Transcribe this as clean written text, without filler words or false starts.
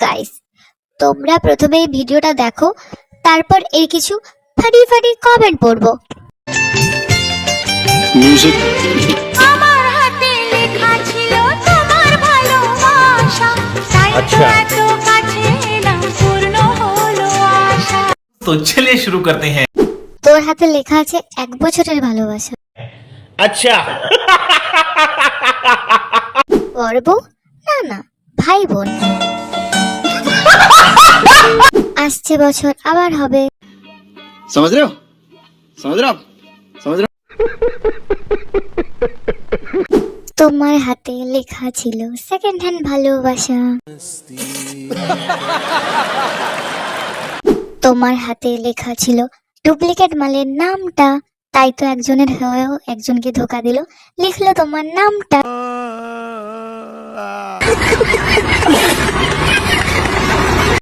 Guys, তোমরা প্রথমে এই ভিডিওটা দেখো, তারপর এর কিছু ফানি ফানি কমেন্ট পড়বো। মিউজিক। আমার হাতে লেখা ছিল তোমার ভালোবাসা, তাই তো এত কাছে এলাম, পূর্ণ হলো আশা। तो चलिए शुरू करते हैं। তোর হাতে লেখা আছে 1 বছরের ভালোবাসা। अच्छा বড় বউ? না না, ভাই বোন। আসছে বছর আবার হবে। समझ रहे हो? समझ रहे हो? समझ रहे हो? তোমার হাতে লেখা ছিল সেকেন্ড হ্যান্ড ভালোবাসা। তোমার হাতে লেখা ছিল ডুপ্লিকেট মালের নামটা, তাই তো একজনের হয়েও একজনকে ধোকা দিল, লিখলো তোমার নামটা।